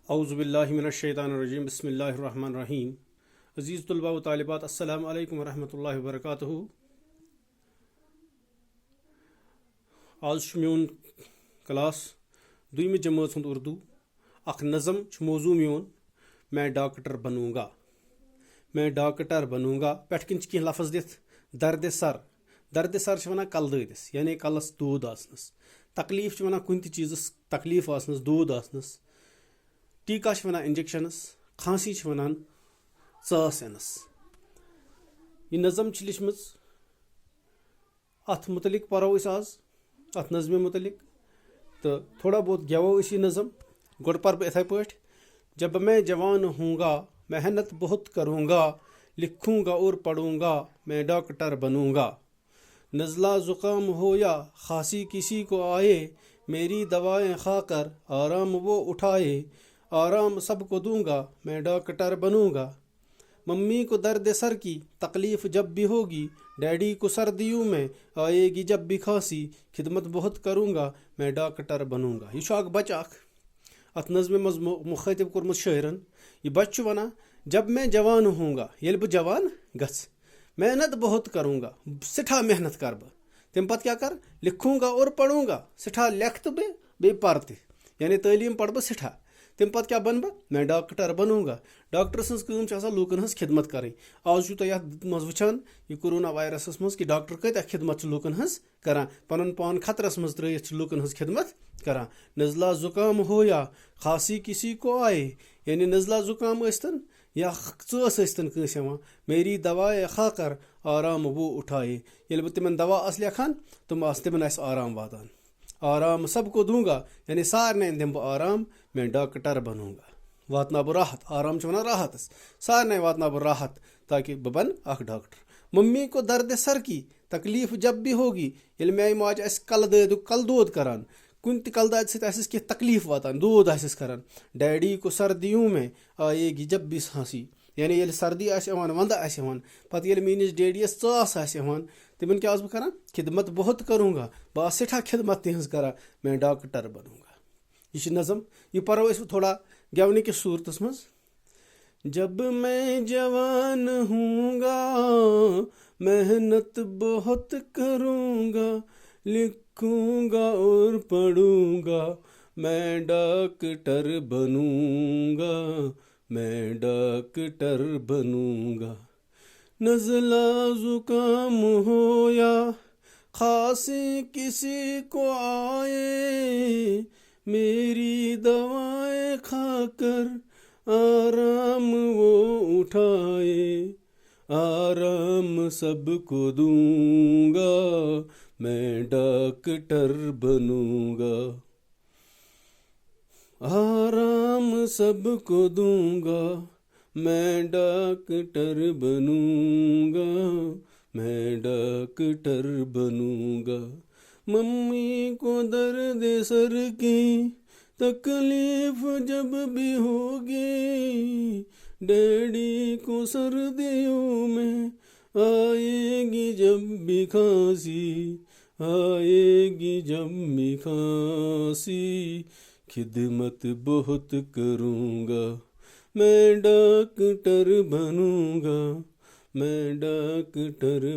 औज़ुबिल्लाहिमिनश्शैतानिर्रजीम बिस्मिल्लाहिर्रहमानिर्रहीम। अज़ीज़ तुलबा व तालिबात, अस्सलामु अलैकुम वरहमतुल्लाहि वबरकातुहू। आज म्यून क्लास दुइम जमात हुंद उर्दू अख नज़म मौजू म्यून मैं डॉक्टर बनूंगा। मैं डॉक्टर बनूंगा पेट किन कह लफ्ज दिथ दर्द सर। दर्द सर वनान कल ददिस यानी कलस दूद आसनस। तकलीफ वनान कुन चीज़स तकलीफ आसनस दूद आसनस। टीका वनान इंजेक्शनस। खांसी वनान चास यनस। यह नज़म लिखम अत मुतलिक परो आज अत नज़मे मुतलिक तो थोड़ा बहुत गेवो यह नज़म गोड़ पर बह इथे पे। जब मैं जवान हूँगा मेहनत बहुत करूँगा, लिखूँगा और पढ़ूँगा, मैं डॉक्टर बनूँगा। नज़ला ज़ुकाम हो या खांसी किसी को आए, मेरी दवाएं खाकर आराम वो उठाए। आराम सबको दूंगा, मैं डॉक्टर बनूंगा। मम्मी को दर्द सर की तकलीफ जब भी होगी, डैडी को सर्दियों में आएगी जब भी खांसी, खिदमत बहुत करूंगा, मैं डॉक्टर बनूंगा। यह बच्चा अत नज़्म मज मुखातिब कोर्मुत शायरन। यह बच्च वना जब मैं जवान हूँगा ये बह जवान गछ, मेहनत बहुत करूँगा, सिठा मेहनत कर बह। तम पत क्या कर लिखूँगा और पढ़ूँगा, सिठा लेख तो बे पर यानी तालीम पढ़ बह सिठा। तम पत क्या बन बह मैं डॉक्टर बनूंगा। डॉक्टर सज कम लूकन हज खिदमत कर। आज मज वुचान यह कोरोना वायरस मज कि डॉक्टर कत खिदमत लूकन हज कर, पन पान खतरस मज त्रयित लूकन हज खिदमत कर। नज़ला जुकाम हो या खांसी किसी को आए, यानी नज़ला जुकाम यस्तन या चस यस्तन कंस यवान, मेरी दवाएं खाकर आराम वो उठाए। ये बह तिमन दवा आस लेखान तुम तिमन आराम वातान। आराम सबको दूंगा यानी सारने दिम बह आराम, मैं डॉक्टर बनूंगा। वातना बह राहत, आराम वन राहत, सारने वातना बह राहत ताकि बह बन अख डॉक्टर। मम्मी को दर्द सर की तकलीफ जब भी होगी, ये मैं माज कल दोद करान, कुन कल दाद सह तकलीफ वातान, दोद आसिस करान। डैडी को सर्दियों में आएगी जब भी खांसी, यानी ये सर्दी आन वंद आन पत ये मीनिस डेडियस चास आन तिमन क्या बह कर खिदमत बहुत करूँगा, बह सिठा खिदमत तिहज करा, मैं डॉक्टर बनूंगा। यह नज़म यह परो थोड़ा गेवने की सूरत मज। जब मैं जवान हूँगा मेहनत बहुत करूँगा, लिखूँगा और पढ़ूँगा, मैं डॉक्टर बनूँगा, मैं डॉक्टर बनूँगा। नज़ला ज़ुकाम हो या खांसी किसी को आए, मेरी दवाएं खाकर आराम वो उठाए। आराम सबको दूंगा, मैं डॉक्टर बनूंगा। आराम सबको दूंगा, मैं डॉक्टर बनूंगा, मैं डॉक्टर बनूंगा। मम्मी को दर्द सर की तकलीफ जब भी होगी, डैडी को सर्दियों में आएगी जब भी खांसी, आएगी जब भी खांसी, खिदमत बहुत करूँगा, मैं डॉक्टर बनूंगा, मैं डॉक्टर